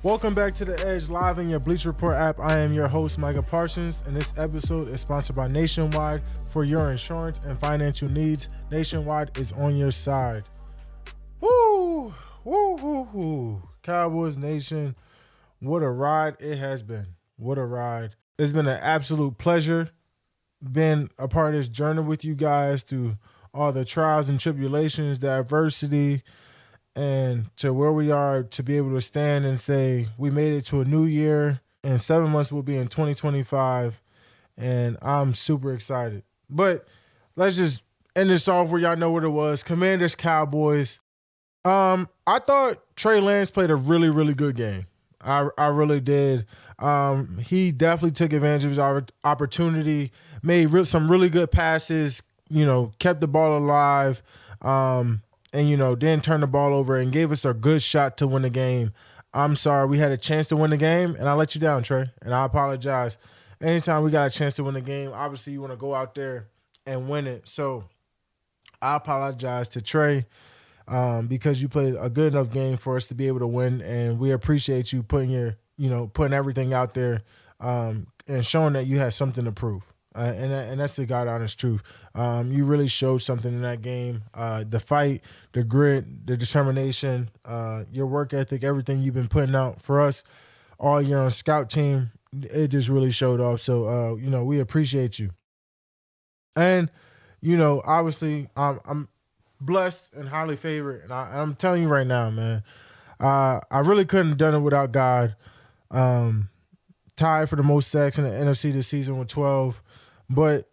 Welcome back to The Edge, live in your Bleacher Report app. I am your host, Micah Parsons, and this episode is sponsored by Nationwide. For your insurance and financial needs, Nationwide is on your side. Woo! Woo, woo, woo. Cowboys Nation, what a ride it has been. What a ride. It's been an absolute pleasure being a part of this journey with you guys through all the trials and tribulations, the adversity, and to where we are to be able to stand and say we made it to a new year. In 7 months, we'll be in 2025, and I'm super excited. But let's just end this off where y'all know what it was. Commanders, Cowboys. I thought Trey Lance played a really, really good game. I really did. He definitely took advantage of his opportunity, made some really good passes, kept the ball alive, and, didn't turn the ball over and gave us a good shot to win the game. I'm sorry. We had a chance to win the game, and I let you down, Trey, and I apologize. Anytime we got a chance to win the game, obviously you want to go out there and win it. So I apologize to Trey because you played a good enough game for us to be able to win, and we appreciate you putting putting everything out there and showing that you had something to prove. And that's the God honest truth. You really showed something in that game. The fight, the grit, the determination, your work ethic, everything you've been putting out for us all year on scout team, it just really showed off. So, we appreciate you. And, obviously, I'm blessed and highly favored. And I'm telling you right now, man, I really couldn't have done it without God. Tied for the most sacks in the NFC this season with 12. But,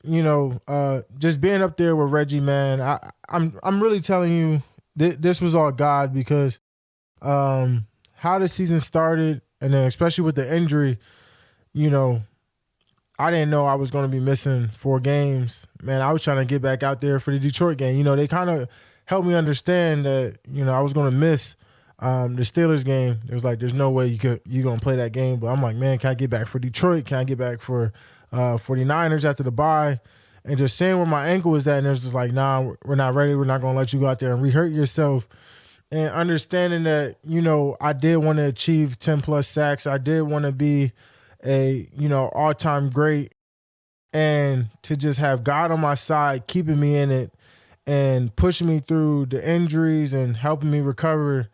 just being up there with Reggie, man, I'm really telling you this was all God because how the season started, and then especially with the injury, I didn't know I was going to be missing 4 games. Man, I was trying to get back out there for the Detroit game. They kind of helped me understand that, I was going to miss the Steelers game. It was like, there's no way you're going to play that game. But I'm like, man, can I get back for Detroit? Can I get back for 49ers after the bye? And just seeing where my ankle was at, and it was just like, nah, we're not ready. We're not going to let you go out there and re-hurt yourself. And understanding that, I did want to achieve 10-plus sacks. I did want to be a, all-time great. And to just have God on my side, keeping me in it and pushing me through the injuries and helping me recover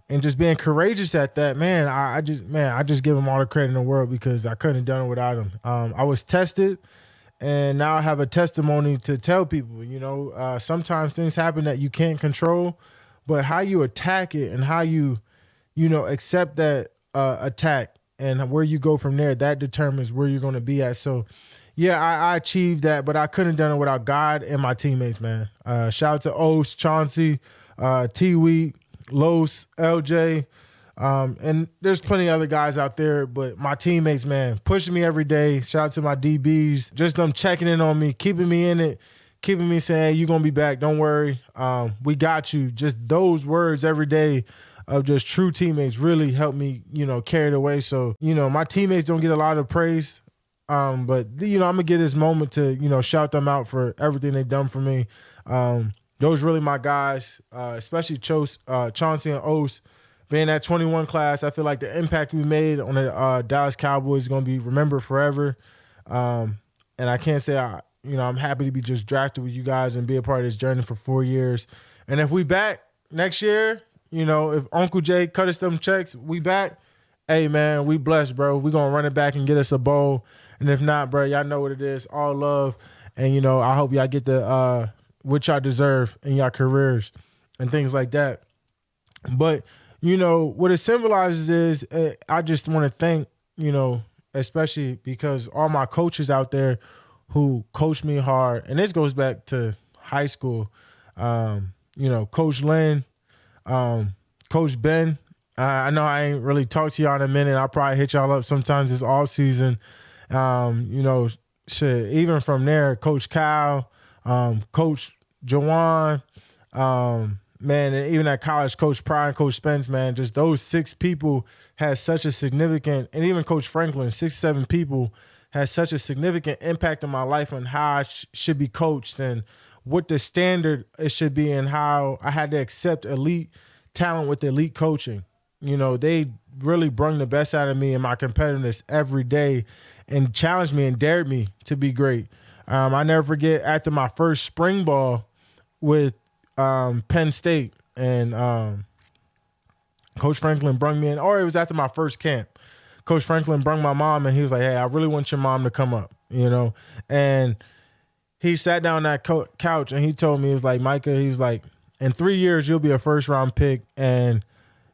and just being courageous at that, man, I just give him all the credit in the world because I couldn't have done it without him. I was tested, and now I have a testimony to tell people, sometimes things happen that you can't control, but how you attack it and how you, accept that attack and where you go from there, that determines where you're going to be at. So, yeah, I achieved that, but I couldn't have done it without God and my teammates, man. Shout out to Os, Chauncey, T-Wheat, Los, LJ, and there's plenty of other guys out there, but my teammates, man, pushing me every day. Shout out to my DBs, just them checking in on me, keeping me in it, keeping me saying, hey, you're going to be back, don't worry, we got you. Just those words every day of just true teammates really helped me, carry it away. So, my teammates don't get a lot of praise, but, I'm going to get this moment to, shout them out for everything they've done for me. Those really my guys, especially Chauncey and Os. Being that 21 class, I feel like the impact we made on the Dallas Cowboys is going to be remembered forever. And I can't say I'm happy to be just drafted with you guys and be a part of this journey for 4 years. And if we back next year, if Uncle Jay cut us them checks, we back. Hey, man, we blessed, bro. We going to run it back and get us a bowl. And if not, bro, y'all know what it is. All love. And, I hope y'all get the what y'all deserve in your careers and things like that. But, what it symbolizes is I just want to thank, especially because all my coaches out there who coached me hard, and this goes back to high school, Coach Lynn, Coach Ben. I know I ain't really talked to y'all in a minute. I'll probably hit y'all up sometimes this off season. Shit, even from there, Coach Kyle, Coach Jawan, man, and even at college, Coach Pryor and Coach Spence, man, just those 6 people had such a significant, and even Coach Franklin, 6, 7 people had such a significant impact on my life on how I should be coached and what the standard it should be and how I had to accept elite talent with elite coaching. They really brought the best out of me and my competitiveness every day and challenged me and dared me to be great. I never forget after my first spring ball with Penn State and Coach Franklin brung me in, or it was after my first camp. Coach Franklin brung my mom and he was like, hey, I really want your mom to come up, And he sat down on that couch and he told me, he was like, Micah, he was like, in 3 years, you'll be a first-round pick and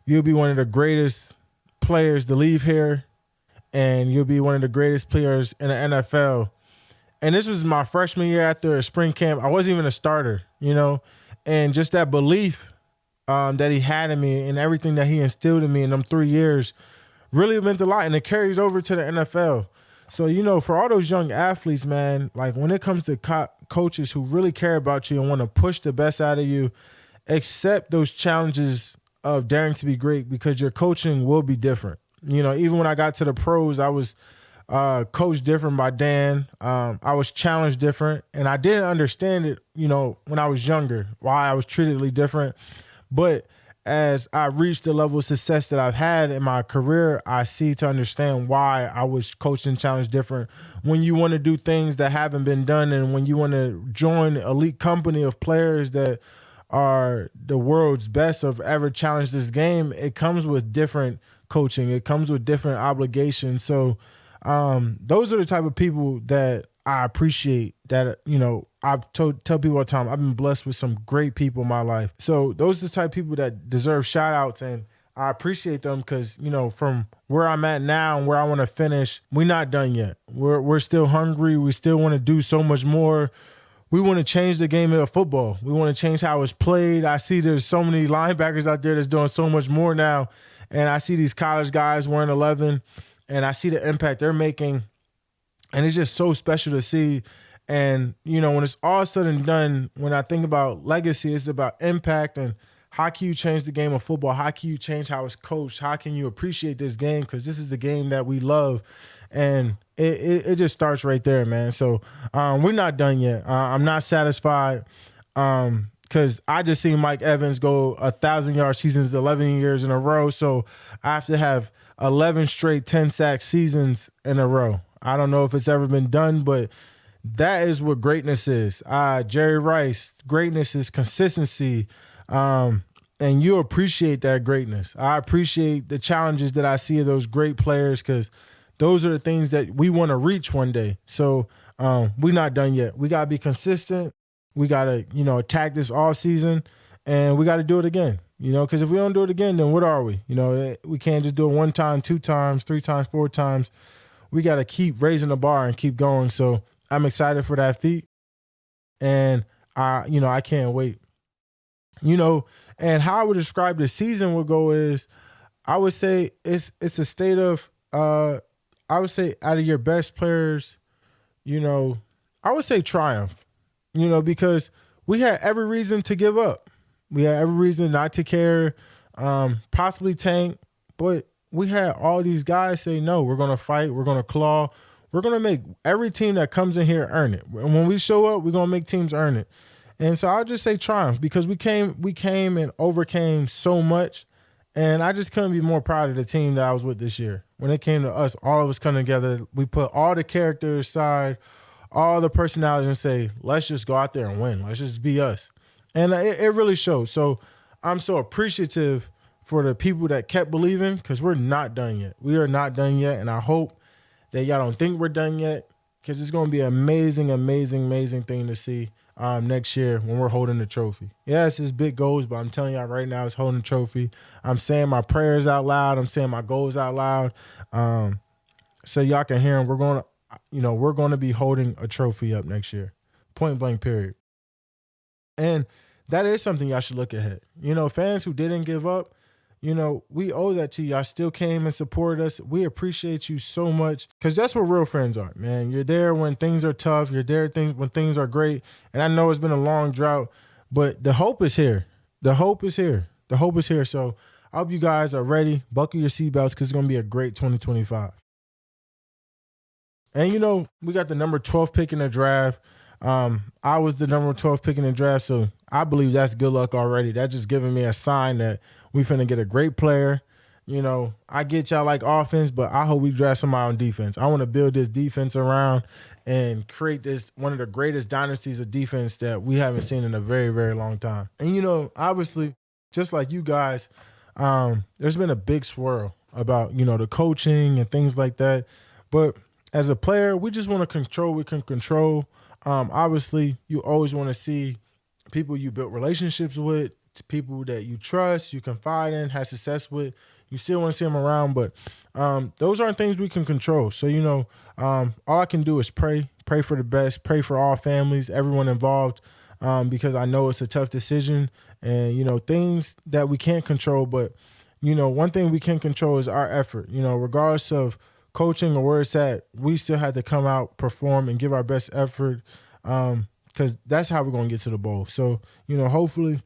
you'll be one of the greatest players to leave here and you'll be one of the greatest players in the NFL. And this was my freshman year after a spring camp. I wasn't even a starter, and just that belief that he had in me and everything that he instilled in me in them 3 years really meant a lot, and it carries over to the NFL. So, for all those young athletes, man, like when it comes to coaches who really care about you and want to push the best out of you, accept those challenges of daring to be great because your coaching will be different. Even when I got to the pros, I was coached different by Dan. I was challenged different, and I didn't understand it, when I was younger, why I was treated different. But as I reached the level of success that I've had in my career, I see to understand why I was coached and challenged different. When you want to do things that haven't been done and when you want to join an elite company of players that are the world's best or have ever challenged this game, it comes with different coaching. It comes with different obligations. So those are the type of people that I appreciate that, I tell people all the time, I've been blessed with some great people in my life. So those are the type of people that deserve shout outs, and I appreciate them because, from where I'm at now and where I want to finish, we're not done yet. We're still hungry. We still want to do so much more. We want to change the game of football. We want to change how it's played. I see there's so many linebackers out there that's doing so much more now, and I see these college guys wearing 11, and I see the impact they're making, and it's just so special to see. And, when it's all said and done, when I think about legacy, it's about impact and how can you change the game of football? How can you change how it's coached? How can you appreciate this game? Because this is the game that we love. And it just starts right there, man. So we're not done yet. I'm not satisfied because I just seen Mike Evans go 1,000-yard seasons 11 years in a row. So I have to have 11 straight 10-sack seasons in a row. I don't know if it's ever been done, but that is what greatness is. Jerry Rice, greatness is consistency, and you appreciate that greatness. I appreciate the challenges that I see of those great players because those are the things that we want to reach one day. So we're not done yet. We got to be consistent. We got to, attack this off season, and we got to do it again, because if we don't do it again, then what are we? We can't just do it 1 time, 2 times, 3 times, 4 times. We got to keep raising the bar and keep going. So I'm excited for that feat, and I can't wait. And how I would describe the season would go is, I would say it's a state of, I would say out of your best players, I would say triumph, because we had every reason to give up. We had every reason not to care, possibly tank, but we had all these guys say, no, we're going to fight, we're going to claw. We're going to make every team that comes in here earn it. And when we show up, we're going to make teams earn it. And so I'll just say triumph because we came and overcame so much. And I just couldn't be more proud of the team that I was with this year. When it came to us, all of us coming together, we put all the characters aside, all the personalities, and say, let's just go out there and win. Let's just be us. And it really showed. So I'm so appreciative for the people that kept believing because we're not done yet. We are not done yet. And I hope that y'all don't think we're done yet because it's going to be an amazing, amazing, amazing thing to see next year when we're holding the trophy. Yes, it's big goals, but I'm telling y'all right now it's holding the trophy. I'm saying my prayers out loud. I'm saying my goals out loud so y'all can hear them. We're going to be holding a trophy up next year, point blank period. And that is something y'all should look ahead. Fans who didn't give up, we owe that to you. Y'all still came and supported us. We appreciate you so much because that's what real friends are, man. You're there when things are tough. You're there when things are great. And I know it's been a long drought, but the hope is here. The hope is here. The hope is here. So I hope you guys are ready. Buckle your seatbelts because it's going to be a great 2025. And, we got the number 12 pick in the draft. I was the number 12 pick in the draft, so I believe that's good luck already. That's just giving me a sign that we finna get a great player I get y'all like offense, but I hope we draft somebody on defense. I want to build this defense around and create this one of the greatest dynasties of defense that we haven't seen in a very, very long time. And, obviously, just like you guys, there's been a big swirl about, the coaching and things like that. But as a player, we just want to control what we can control. Obviously, you always want to see people you built relationships with, people that you trust, you confide in, have success with. You still want to see them around, but those aren't things we can control. So, all I can do is pray for the best, pray for all families, everyone involved, because I know it's a tough decision and, things that we can't control. But, one thing we can control is our effort. Regardless of coaching or where it's at, we still had to come out, perform, and give our best effort because that's how we're going to get to the bowl. So, hopefully,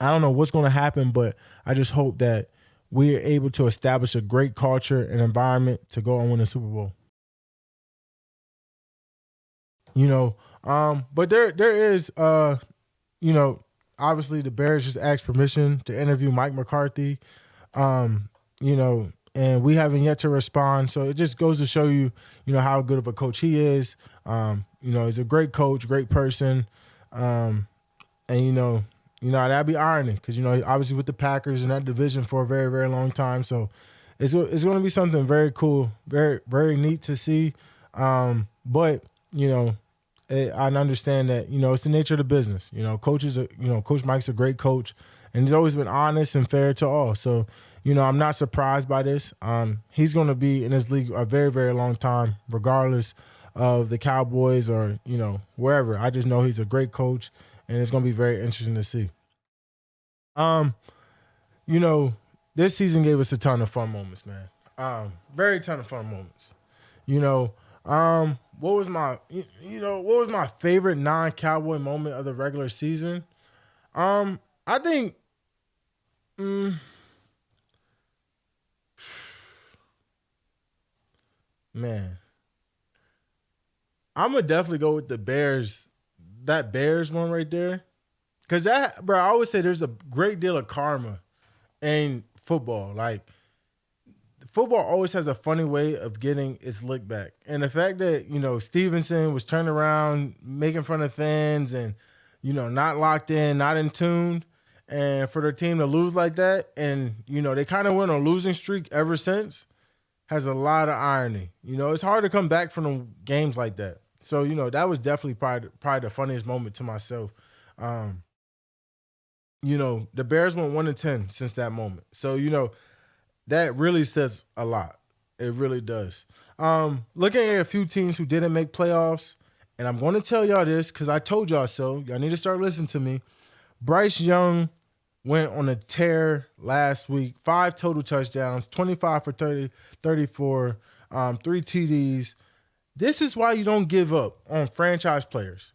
I don't know what's going to happen, but I just hope that we're able to establish a great culture and environment to go and win a Super Bowl. But there is, obviously the Bears just asked permission to interview Mike McCarthy, and we haven't yet to respond. So it just goes to show you, how good of a coach he is. He's a great coach, great person, and that'd be irony because, obviously with the Packers in that division for a very, very long time. So it's going to be something very cool, very, very neat to see. But, I understand that, it's the nature of the business. Coaches, Coach Mike's a great coach, and he's always been honest and fair to all. So, I'm not surprised by this. He's going to be in this league a very, very long time, regardless of the Cowboys or, wherever. I just know he's a great coach, and it's going to be very interesting to see. This season gave us a ton of fun moments, man. Very ton of fun moments. What was my favorite non-Cowboy moment of the regular season? I think, man, I'm gonna definitely go with the Bears. That Bears one right there. Because I always say there's a great deal of karma in football. Like, football always has a funny way of getting its lick back. And the fact that, Stevenson was turning around, making fun of fans and, not locked in, not in tune, and for their team to lose like that, and, they kind of went on a losing streak ever since, has a lot of irony. It's hard to come back from games like that. So, that was definitely probably the funniest moment to myself. The Bears went 1-10 since that moment. So, that really says a lot. It really does. Looking at a few teams who didn't make playoffs, and I'm going to tell y'all this because I told y'all so. Y'all need to start listening to me. Bryce Young went on a tear last week. 5 total touchdowns, 25 for 30, 34, 3 TDs. This is why you don't give up on franchise players.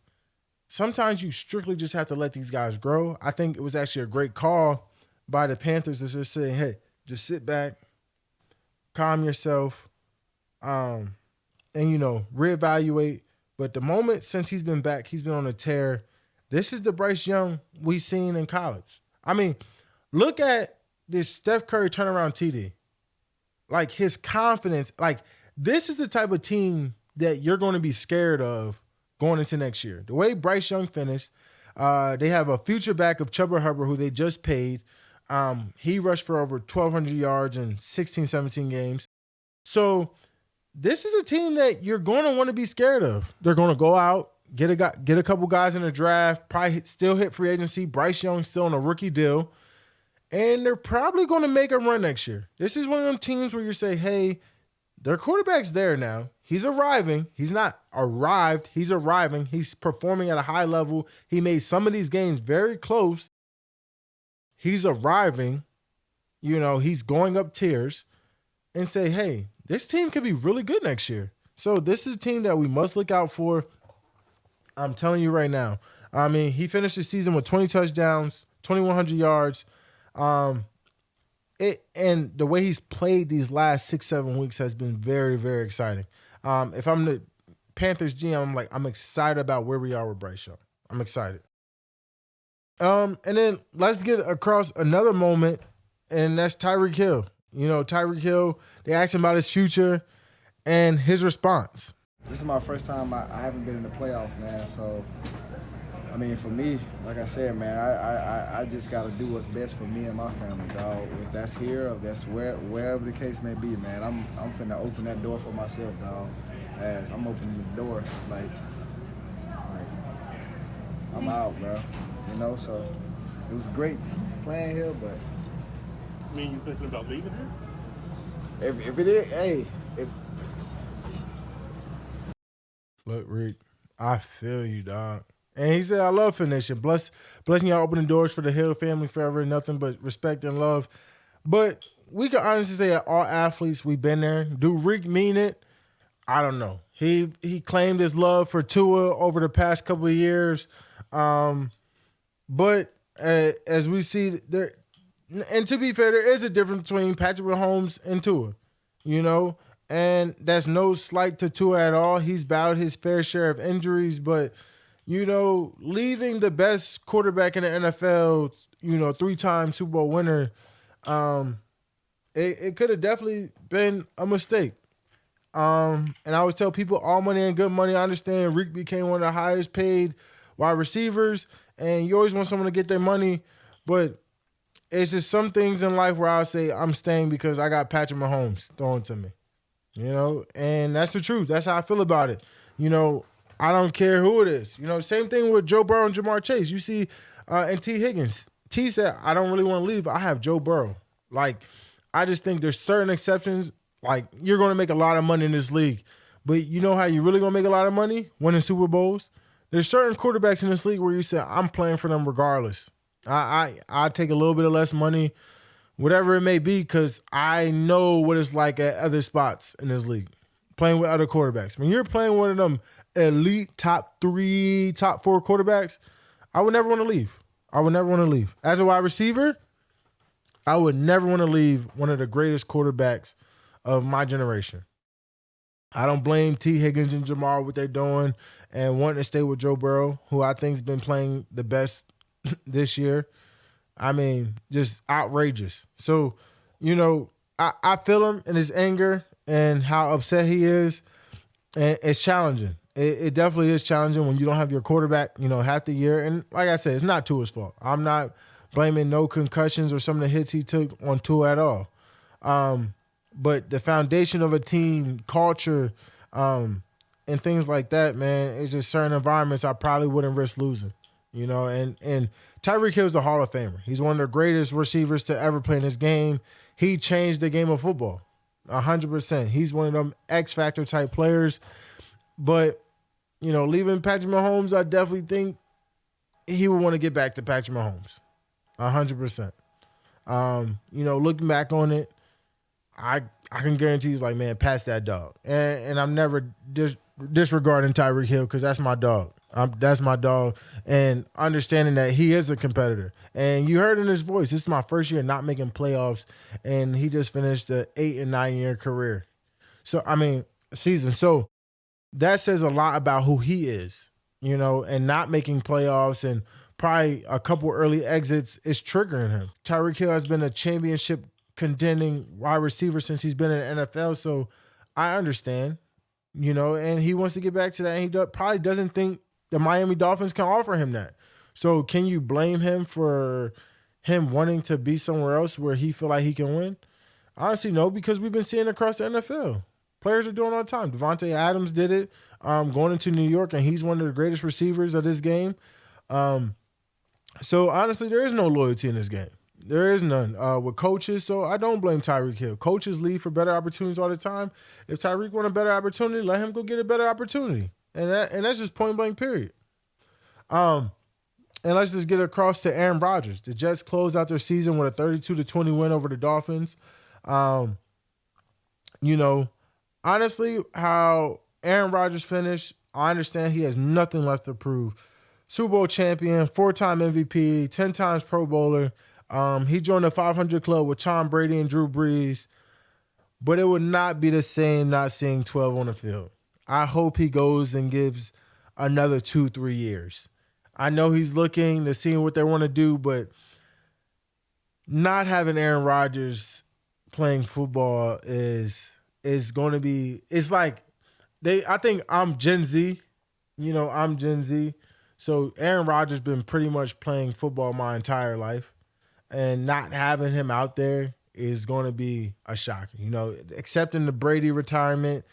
Sometimes you strictly just have to let these guys grow. I think it was actually a great call by the Panthers to just say, hey, just sit back, calm yourself, and, reevaluate. But the moment since he's been back, he's been on a tear. This is the Bryce Young we've seen in college. I mean, look at this Steph Curry turnaround TD. Like, his confidence. Like, this is the type of team that you're going to be scared of going into next year. The way Bryce Young finished, they have a future back of Chuba Hubbard, who they just paid. He rushed for over 1,200 yards in 16, 17 games. So this is a team that you're going to want to be scared of. They're going to go out, get a couple guys in the draft, probably still hit free agency. Bryce Young still on a rookie deal. And they're probably going to make a run next year. This is one of them teams where you say, hey, their quarterback's there now. He's arriving. He's not arrived. He's arriving. He's performing at a high level. He made some of these games very close. He's arriving. He's going up tiers and say, hey, this team could be really good next year. So this is a team that we must look out for. I'm telling you right now. I mean, he finished the season with 20 touchdowns, 2,100 yards. And the way he's played these last 6-7 weeks has been very, very exciting. If I'm the Panthers GM, I'm excited about where we are with Bryce Young. I'm excited. And then let's get across another moment, and that's Tyreek Hill. You know, Tyreek Hill, they asked him about his future and his response. This is my first time I haven't been in the playoffs, man. So, I mean, for me, like I said, man, I just got to do what's best for me and my family, dog. If that's here, or if that's wherever the case may be, man, I'm finna open that door for myself, dog. As I'm opening the door, like I'm out, bro. You know, so it was great playing here, but. I mean, you thinking about leaving here? If it is, hey, Look, Rick, I feel you, dog. And he said, I love finishing. Blessing y'all opening doors for the Hill family forever. Nothing but respect and love. But we can honestly say that all athletes, we've been there. Do Rick mean it? I don't know. He claimed his love for Tua over the past couple of years. But as we see, there, and to be fair, there is a difference between Patrick Mahomes and Tua, you know? And that's no slight to Tua at all. He's battled his fair share of injuries, but, you know, leaving the best quarterback in the NFL, you know, 3-time Super Bowl winner, it could have definitely been a mistake. And I always tell people all money and good money. I understand Reek became one of the highest paid wide receivers, and you always want someone to get their money, but it's just some things in life where I'll say I'm staying because I got Patrick Mahomes throwing to me. You know, and that's the truth. That's how I feel about it. You know, I don't care who it is. You know, same thing with Joe Burrow and Jamar Chase. You see, and T. Higgins. T said, I don't really want to leave. I have Joe Burrow. Like, I just think there's certain exceptions. Like, you're going to make a lot of money in this league. But you know how you're really going to make a lot of money? Winning Super Bowls. There's certain quarterbacks in this league where you say, I'm playing for them regardless. I take a little bit of less money, whatever it may be, because I know what it's like at other spots in this league, playing with other quarterbacks. When you're playing one of them elite top 3, top 4 quarterbacks, I would never want to leave. I would never want to leave. As a wide receiver, I would never want to leave one of the greatest quarterbacks of my generation. I don't blame T. Higgins and Jamar what they're doing and wanting to stay with Joe Burrow, who I think has been playing the best this year. I mean, just outrageous. So, you know, I feel him in his anger and how upset he is. And it's challenging. It definitely is challenging when you don't have your quarterback, you know, half the year. And like I said, it's not Tua's fault. I'm not blaming no concussions or some of the hits he took on Tua at all. But the foundation of a team, culture, and things like that, man, it's just certain environments I probably wouldn't risk losing. You know, and Tyreek Hill is a Hall of Famer. He's one of the greatest receivers to ever play in this game. He changed the game of football, 100%. He's one of them X-Factor type players. But, you know, leaving Patrick Mahomes, I definitely think he would want to get back to Patrick Mahomes, 100%. You know, looking back on it, I can guarantee he's like, man, pass that dog. And I'm never disregarding Tyreek Hill because that's my dog. That's my dog, and understanding that he is a competitor. And you heard in his voice, this is my first year not making playoffs, and he just finished an 8 and 9 year career. So, I mean, season. So that says a lot about who he is, you know, and not making playoffs and probably a couple early exits is triggering him. Tyreek Hill has been a championship contending wide receiver since he's been in the NFL, so I understand, you know, and he wants to get back to that, and he probably doesn't think the Miami Dolphins can offer him that. So can you blame him for him wanting to be somewhere else where he feel like he can win? Honestly, no, because we've been seeing across the NFL. Players are doing it all the time. Devontae Adams did it going into New York, and he's one of the greatest receivers of this game. So honestly, there is no loyalty in this game. There is none with coaches, so I don't blame Tyreek Hill. Coaches leave for better opportunities all the time. If Tyreek want a better opportunity, let him go get a better opportunity. And that's just point blank, period. And let's just get across to Aaron Rodgers. The Jets closed out their season with a 32-20 win over the Dolphins. You know, honestly, how Aaron Rodgers finished, I understand he has nothing left to prove. Super Bowl champion, 4-time MVP, 10 times Pro Bowler. He joined the 500 club with Tom Brady and Drew Brees. But it would not be the same not seeing 12 on the field. I hope he goes and gives another 2-3 years. I know he's looking to see what they want to do, but not having Aaron Rodgers playing football is going to be. It's like I think I'm Gen Z. I'm Gen Z. So Aaron Rodgers been pretty much playing football my entire life, and not having him out there is going to be a shock. Accepting the Brady retirement,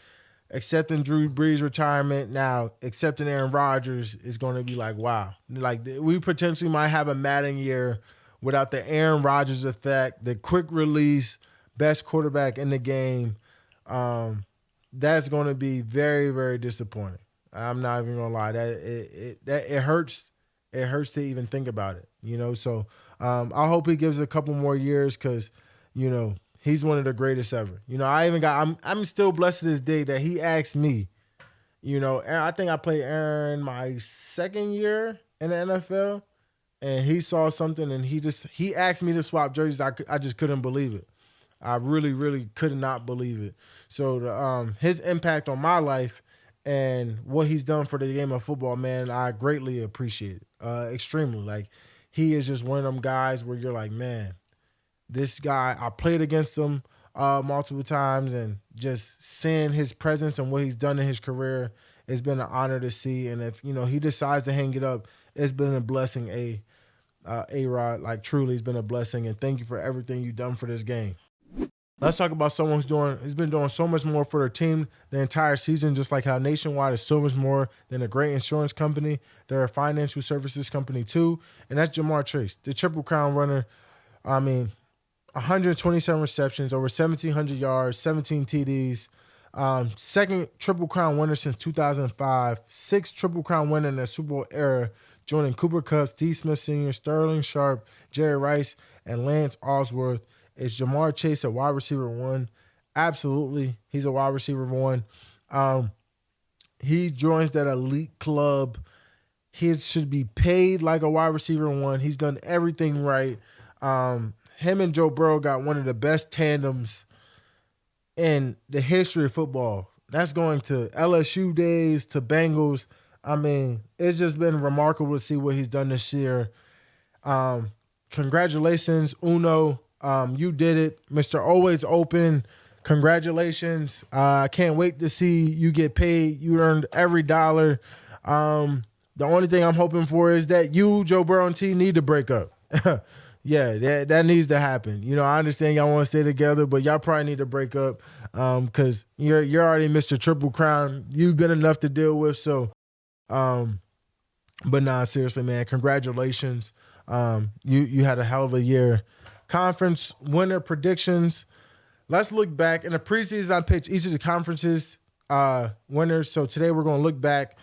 accepting Drew Brees retirement, now accepting Aaron Rodgers is going to be like, wow. Like, we potentially might have a Madden year without the Aaron Rodgers effect, the quick release, best quarterback in the game. That's going to be very, very disappointing. I'm not even going to lie. It hurts. It hurts to even think about it, So I hope he gives a couple more years because, he's one of the greatest ever. I'm still blessed to this day that he asked me, I think I played Aaron my second year in the NFL, and he saw something and he asked me to swap jerseys. I just couldn't believe it. I really, really could not believe it. So his impact on my life and what he's done for the game of football, man, I greatly appreciate it. Extremely. Like, he is just one of them guys where you're like, man, this guy, I played against him multiple times, and just seeing his presence and what he's done in his career, it's been an honor to see. And if, he decides to hang it up, it's been a blessing, A-Rod. Like, truly, it's been a blessing. And thank you for everything you've done for this game. Let's talk about someone who's been doing so much more for their team the entire season, just like how Nationwide is so much more than a great insurance company. They're a financial services company too, and that's Ja'Marr Chase, the Triple Crown runner. 127 receptions, over 1,700 yards, 17 TDs. Second Triple Crown winner since 2005. Sixth Triple Crown winner in the Super Bowl era, joining Cooper Kupp, Steve Smith Sr., Sterling Sharp, Jerry Rice, and Lance Osworth. Is Ja'Marr Chase a wide receiver one? Absolutely. He's a wide receiver one. He joins that elite club. He should be paid like a wide receiver one. He's done everything right. Him and Joe Burrow got one of the best tandems in the history of football. That's going to LSU days, to Bengals. It's just been remarkable to see what he's done this year. Congratulations, Uno. You did it. Mr. Always Open, congratulations. I can't wait to see you get paid. You earned every dollar. The only thing I'm hoping for is that you, Joe Burrow, and T need to break up. Yeah, that needs to happen. I understand y'all want to stay together, but y'all probably need to break up because you're already Mr. Triple Crown. You've been enough to deal with. So, but nah, seriously, man, congratulations. You had a hell of a year. Conference winner predictions. Let's look back. In the preseason, I picked each of the conferences winners. So today we're going to look back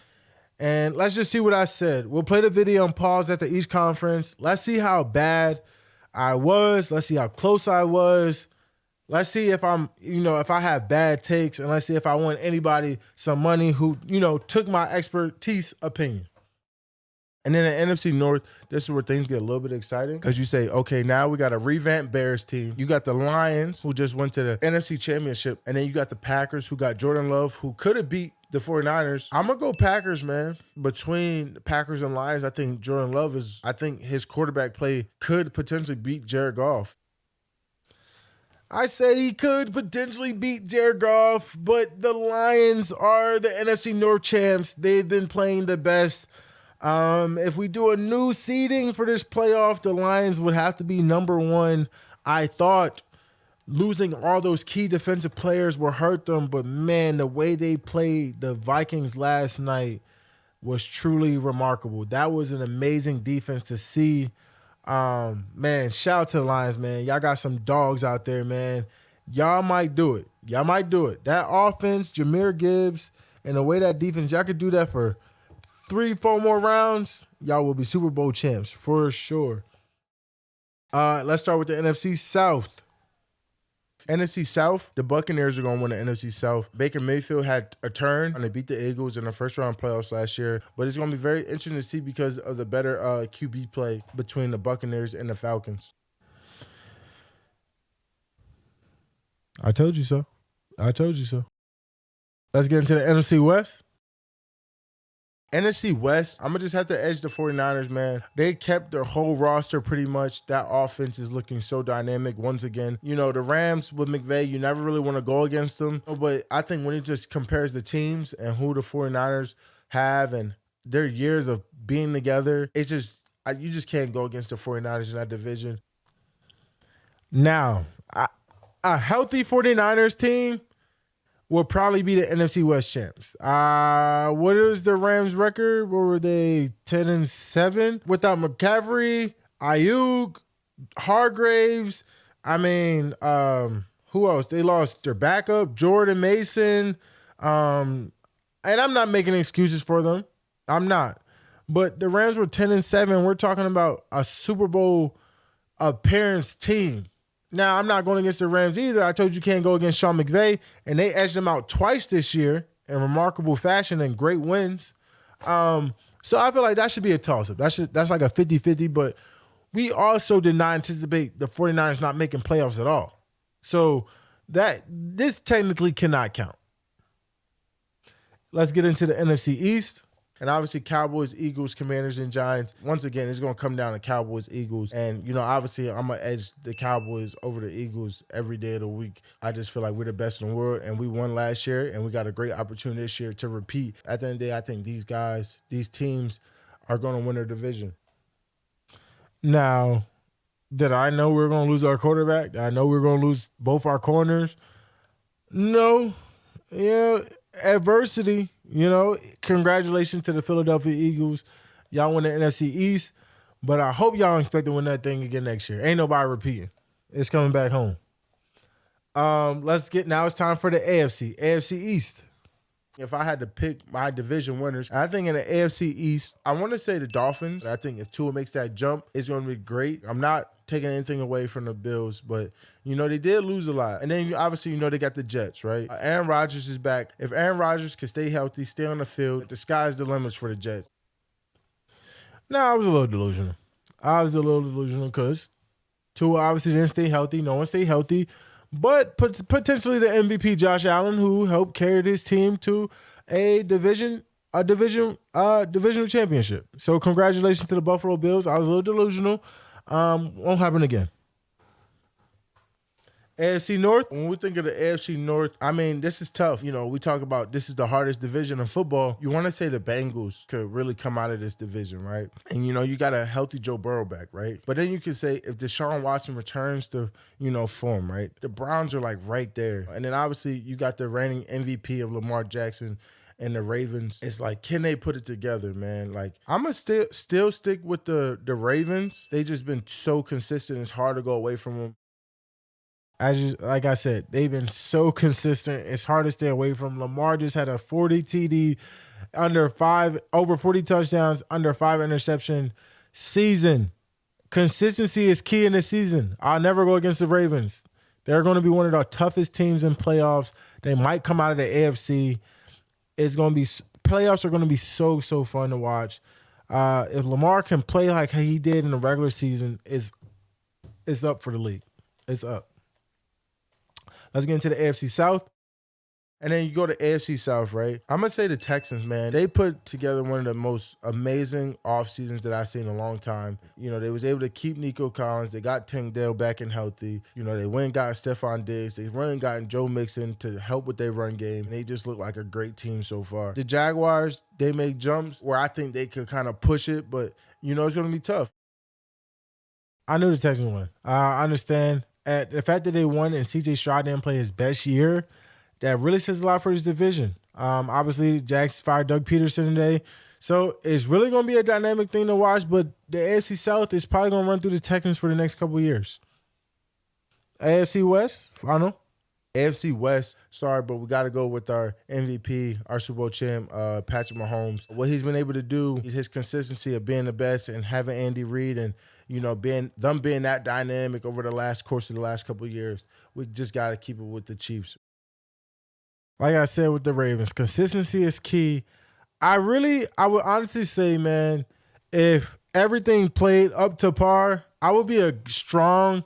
and let's just see what I said. We'll play the video and pause after each conference. Let's see how bad I was. Let's see how close I was. Let's see if if I have bad takes, and let's see if I want anybody some money who, took my expertise opinion. And then the NFC North, this is where things get a little bit exciting because you say, okay, now we got a revamped Bears team. You got the Lions, who just went to the NFC Championship. And then you got the Packers, who got Jordan Love, who could have beat the 49ers. I'm going to go Packers, man. Between the Packers and Lions, I think Jordan Love I think his quarterback play could potentially beat Jared Goff. I said he could potentially beat Jared Goff, but the Lions are the NFC North champs. They've been playing the best. If we do a new seeding for this playoff, the Lions would have to be number one. I thought losing all those key defensive players will hurt them, but man, the way they played the Vikings last night was truly remarkable. That was an amazing defense to see. Man, shout out to the Lions, man. Y'all got some dogs out there, man. Y'all might do it. That offense, Jahmyr Gibbs, and the way that defense, y'all could do that for 3-4 more rounds, y'all will be Super Bowl champs for sure. Let's start with the NFC South. NFC South, the Buccaneers are going to win the NFC South. Baker Mayfield had a turn and they beat the Eagles in the first round playoffs last year. But it's going to be very interesting to see because of the better QB play between the Buccaneers and the Falcons. I told you so. Let's get into the NFC West. NFC West, I'm going to just have to edge the 49ers, man. They kept their whole roster pretty much. That offense is looking so dynamic once again. You know, the Rams with McVay, you never really want to go against them. But I think when it just compares the teams and who the 49ers have and their years of being together, it's just, you just can't go against the 49ers in that division. Now, a healthy 49ers team will probably be the NFC West champs. What is the Rams' record? What were they? 10-7 without McCaffrey, Ayuk, Hargraves. I mean, who else? They lost their backup, Jordan Mason. And I'm not making excuses for them. I'm not. But the Rams were 10-7. We're talking about a Super Bowl appearance team. Now, I'm not going against the Rams either. I told you can't go against Sean McVay, and they edged them out twice this year in remarkable fashion and great wins. So I feel like that should be a toss-up. That's like a 50-50, but we also did not anticipate the 49ers not making playoffs at all. So this technically cannot count. Let's get into the NFC East. And obviously Cowboys, Eagles, Commanders, and Giants. Once again, it's going to come down to Cowboys, Eagles. And, you know, obviously I'm going to edge the Cowboys over the Eagles every day of the week. I just feel like we're the best in the world, and we won last year, and we got a great opportunity this year to repeat. At the end of the day, I think these teams are going to win their division. Now, did I know we were going to lose our quarterback? Did I know we were going to lose both our corners? No. Yeah, adversity. You know, congratulations to the Philadelphia Eagles. Y'all won the NFC East, but I hope y'all expect to win that thing again next year. Ain't nobody repeating. It's coming back home. Now it's time for the AFC East. If I had to pick my division winners, I think in the AFC East, I want to say the Dolphins. I think if Tua makes that jump, it's going to be great. I'm not taking anything away from the Bills, but, you know, they did lose a lot. And then, obviously, you know, they got the Jets, right? Aaron Rodgers is back. If Aaron Rodgers can stay healthy, stay on the field, the sky's the limits for the Jets. Now, I was a little delusional. Because Tua obviously didn't stay healthy. No one stayed healthy. But potentially the MVP, Josh Allen, who helped carry his team to a divisional championship. So congratulations to the Buffalo Bills. I was a little delusional. Won't happen again. AFC North, when we think of the AFC North, I mean, this is tough. You know, we talk about this is the hardest division in football. You want to say the Bengals could really come out of this division, right? And, you know, you got a healthy Joe Burrow back, right? But then you could say if Deshaun Watson returns to, you know, form, right? The Browns are like right there. And then obviously you got the reigning MVP of Lamar Jackson and the Ravens. It's like, can they put it together, man? Like, I'm going to still stick with the Ravens. They just been so consistent. It's hard to go away from them. Like I said, they've been so consistent. It's hard to stay away from. Lamar just had a 40 TD, over 40 touchdowns, under 5 interception season. Consistency is key in this season. I'll never go against the Ravens. They're going to be one of the toughest teams in playoffs. They might come out of the AFC. Playoffs are going to be so fun to watch. If Lamar can play like he did in the regular season, it's up for the league. It's up. Let's get into the AFC South. And then you go to AFC South, right? I'm going to say the Texans, man. They put together one of the most amazing off seasons that I've seen in a long time. You know, they was able to keep Nico Collins. They got Tank Dell back and healthy. You know, they went and got Stephon Diggs. They went and got Joe Mixon to help with their run game. And they just look like a great team so far. The Jaguars, they make jumps where I think they could kind of push it, but, you know, it's going to be tough. I knew the Texans won. I understand. The fact that they won and C.J. Stroud didn't play his best year, that really says a lot for his division. Obviously, Jags fired Doug Peterson today. So it's really going to be a dynamic thing to watch, but the AFC South is probably going to run through the Texans for the next couple of years. AFC West, final. AFC West, sorry, but we got to go with our MVP, our Super Bowl champ, Patrick Mahomes. What he's been able to do, his consistency of being the best and having Andy Reid and, you know, being that dynamic over the course of the last couple of years. We just got to keep it with the Chiefs. Like I said with the Ravens, consistency is key. I would honestly say, man, if everything played up to par, I would be a strong,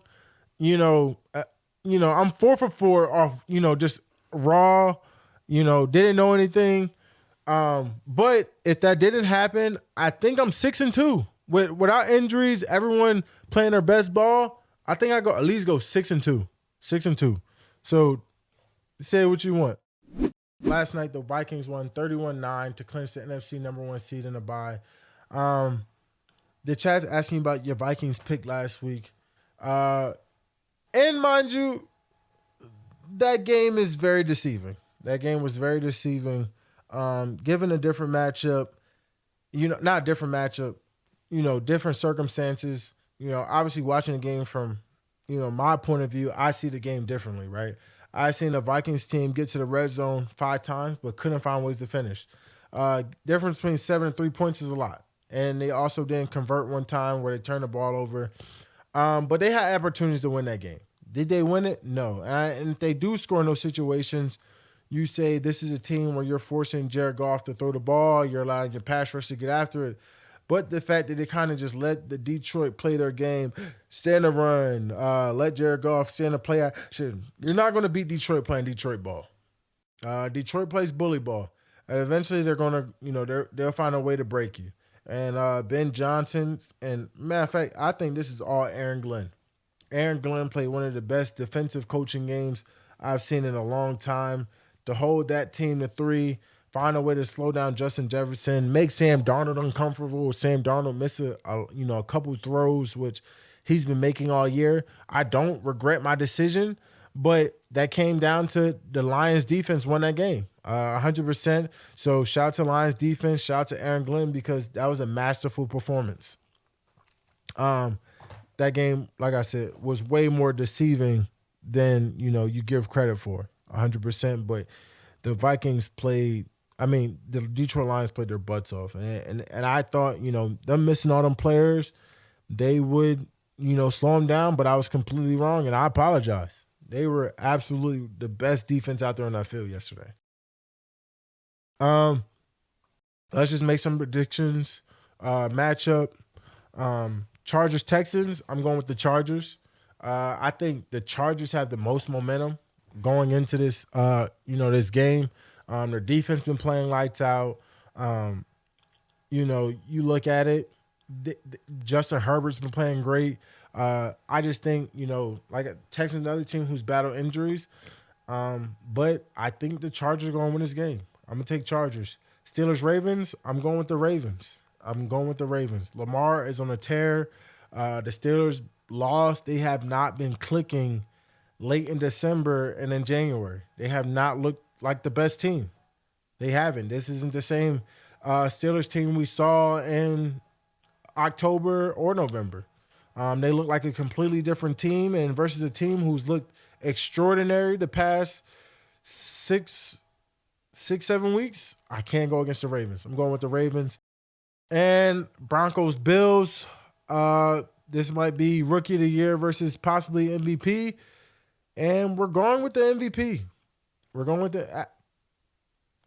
I'm 4 for 4 off, just raw, didn't know anything. But if that didn't happen, I think I'm 6-2 without injuries. Everyone playing their best ball. I think I go at least go 6-2, 6-2. So say what you want. Last night the Vikings won 31-9 to clinch the NFC #1 seed in the bye. The chat's asking about your Vikings pick last week. And mind you, that game is very deceiving. That game was very deceiving. Given a different matchup, not a different matchup, different circumstances, obviously watching the game from, my point of view, I see the game differently, right? I seen the Vikings team get to the red zone 5 times, but couldn't find ways to finish. Difference between 7 and 3 points is a lot. And they also didn't convert one time where they turned the ball over. But they had opportunities to win that game. Did they win it? No. And if they do score in those situations, you say this is a team where you're forcing Jared Goff to throw the ball, you're allowing your pass rush to get after it. But the fact that they kind of just let the Detroit play their game, stand the run, let Jared Goff stand the play action, you're not going to beat Detroit playing Detroit ball. Detroit plays bully ball. And eventually they're going to, they'll find a way to break you. And Ben Johnson, and matter of fact, I think this is all Aaron Glenn. Aaron Glenn played one of the best defensive coaching games I've seen in a long time. To hold that team to 3, find a way to slow down Justin Jefferson, make Sam Darnold uncomfortable. Sam Darnold missed a couple throws, which he's been making all year. I don't regret my decision, but that came down to the Lions defense won that game, 100%. So shout out to Lions defense, shout out to Aaron Glenn, because that was a masterful performance. That game, like I said, was way more deceiving than, you give credit for, 100%. But the Vikings the Detroit Lions played their butts off. And I thought, them missing all them players, they would, slow them down, but I was completely wrong, and I apologize. They were absolutely the best defense out there on that field yesterday. Let's just make some predictions. Matchup. Chargers-Texans, I'm going with the Chargers. I think the Chargers have the most momentum going into this, this game. Their defense been playing lights out. You look at it, Justin Herbert's been playing great. I just think, like Texans, another team who's battled injuries. But I think the Chargers are going to win this game. I'm going to take Chargers. Steelers-Ravens, I'm going with the Ravens. Lamar is on a tear. The Steelers lost. They have not been clicking late in December and in January. They have not looked like the best team. They haven't. This isn't the same Steelers team we saw in October or November. They look like a completely different team, and versus a team who's looked extraordinary the past 6-7 weeks. I can't go against the Ravens. I'm going with the Ravens. And Broncos-Bills. This might be Rookie of the Year versus possibly MVP. And we're going with the MVP. We're going with the...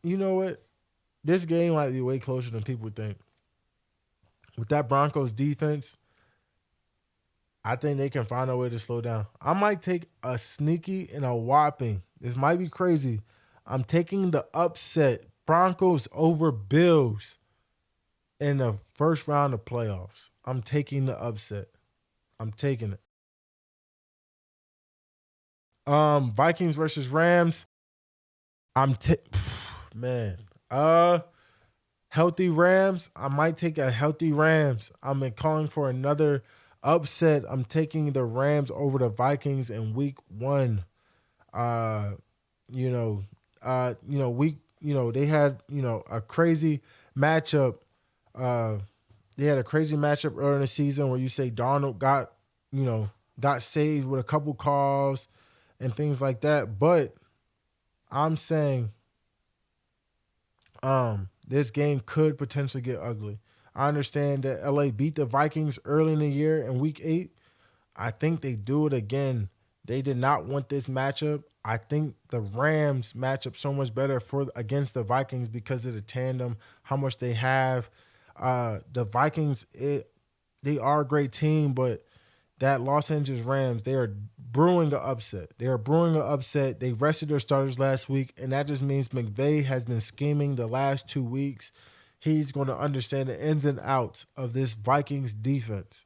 You know what? This game might be way closer than people think. With that Broncos defense, I think they can find a way to slow down. I might take a sneaky and a whopping. This might be crazy. I'm taking the upset. Broncos over Bills in the first round of playoffs. I'm taking the upset. I'm taking it. Vikings versus Rams. Healthy Rams. I might take a healthy Rams. I'm calling for another upset. I'm taking the Rams over the Vikings in week 1. They had, a crazy matchup. They had a crazy matchup earlier in the season where you say Darnold got saved with a couple calls and things like that. But I'm saying this game could potentially get ugly. I understand that LA beat the Vikings early in the year in week 8. I think they do it again. They did not want this matchup. I think the Rams match up so much better against the Vikings because of the tandem, how much they have. The Vikings, they are a great team, but that Los Angeles Rams, they are brewing an upset. They are brewing an upset. They rested their starters last week, and that just means McVay has been scheming the last 2 weeks. He's going to understand the ins and outs of this Vikings defense.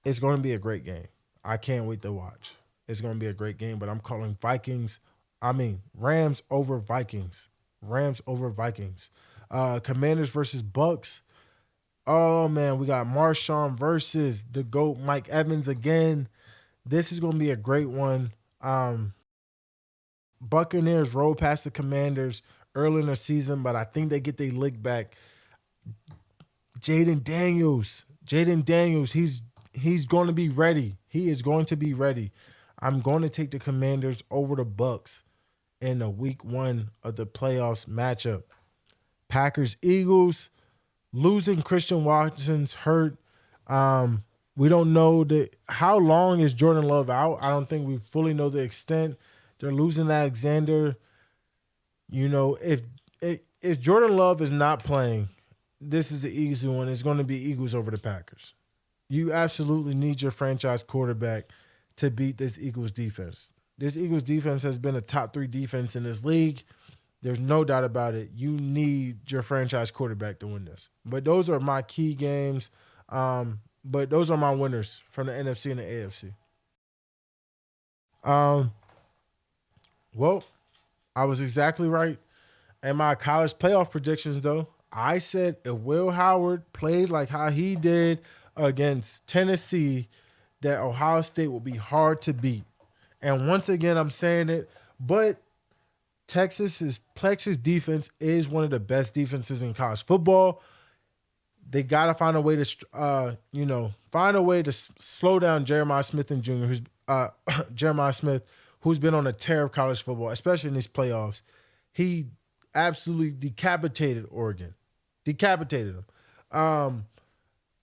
It's going to be a great game. I can't wait to watch. It's going to be a great game, but I'm calling Rams over Vikings. Rams over Vikings. Commanders versus Bucks. Oh, man, we got Marshawn versus the GOAT, Mike Evans again. This is going to be a great one. Buccaneers roll past the Commanders early in the season, but I think they get their lick back. Jaden Daniels, he's going to be ready. He is going to be ready. I'm going to take the Commanders over the Bucks in the week 1 of the playoffs matchup. Packers-Eagles, losing Christian Watson's hurt. We don't know how long is Jordan Love out. I don't think we fully know the extent. They're losing Alexander. You know, if Jordan Love is not playing, this is the easy one. It's going to be Eagles over the Packers. You absolutely need your franchise quarterback to beat this Eagles defense. This Eagles defense has been a top 3 defense in this league. There's no doubt about it. You need your franchise quarterback to win this. But those are my key games. But those are my winners from the NFC and the AFC. Well, I was exactly right. And my college playoff predictions, though, I said if Will Howard played like how he did against Tennessee, that Ohio State will be hard to beat. And once again, I'm saying it, but Texas defense is one of the best defenses in college football. They got to find a way to, slow down Jeremiah Smith and Jr., who's been on a tear of college football, especially in these playoffs. He absolutely decapitated Oregon. Decapitated them.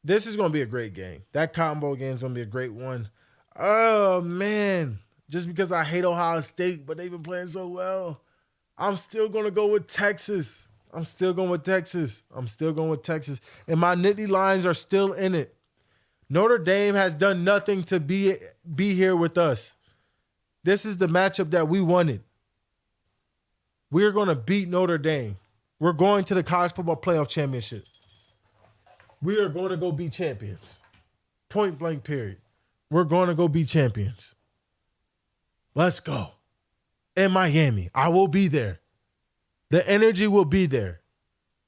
This is going to be a great game. That Cotton Bowl game is going to be a great one. Oh, man. Just because I hate Ohio State, but they've been playing so well, I'm still going to go with Texas. And my Nittany Lions are still in it. Notre Dame has done nothing to be here with us. This is the matchup that we wanted. We're going to beat Notre Dame. We're going to the college football playoff championship. We are going to go be champions. Point blank, period. We're going to go be champions. Let's go. In Miami. I will be there. The energy will be there.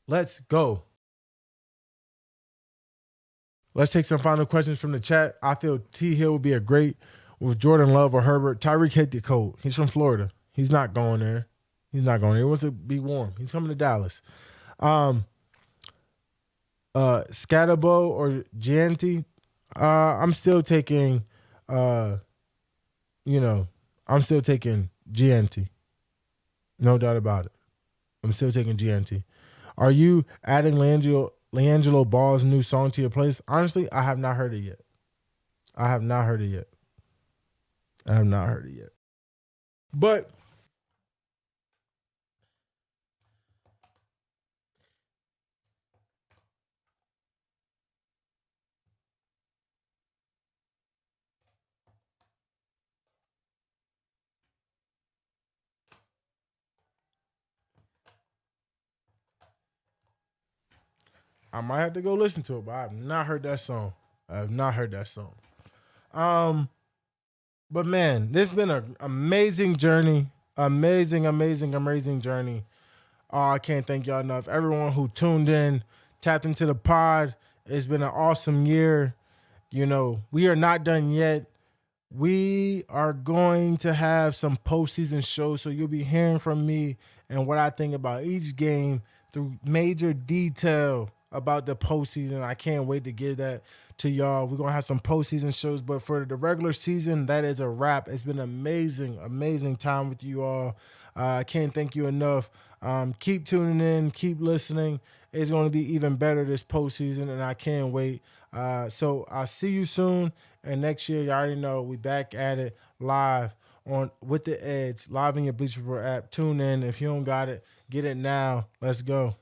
Let's go. Let's take some final questions from the chat. I feel T. Hill would be a great with Jordan Love or Herbert. Tyreek hit the cold. He's from Florida. He's not going there. He wants to be warm. He's coming to Dallas. Scatabo or Gianti. I'm still taking Gianti. No doubt about it. I'm still taking Gianti. Are you adding LiAngelo Ball's new song to your playlist? Honestly, I have not heard it yet. But I might have to go listen to it, but I have not heard that song. But man, this has been an amazing journey. Amazing journey. Oh, I can't thank y'all enough. Everyone who tuned in, tapped into the pod. It's been an awesome year. You know, we are not done yet. We are going to have some postseason shows, so you'll be hearing from me and what I think about each game through major detail about the postseason. I can't wait to give that to y'all. We're going to have some postseason shows, but for the regular season, that is a wrap. It's been amazing time with you all. I can't thank you enough. Keep tuning in, keep listening. It's going to be even better this postseason, and I can't wait. So I'll see you soon, and next year, you already know, we back at it live on With the Edge, live in your Bleacher Report app. Tune in. If you don't got it, get it now. Let's go.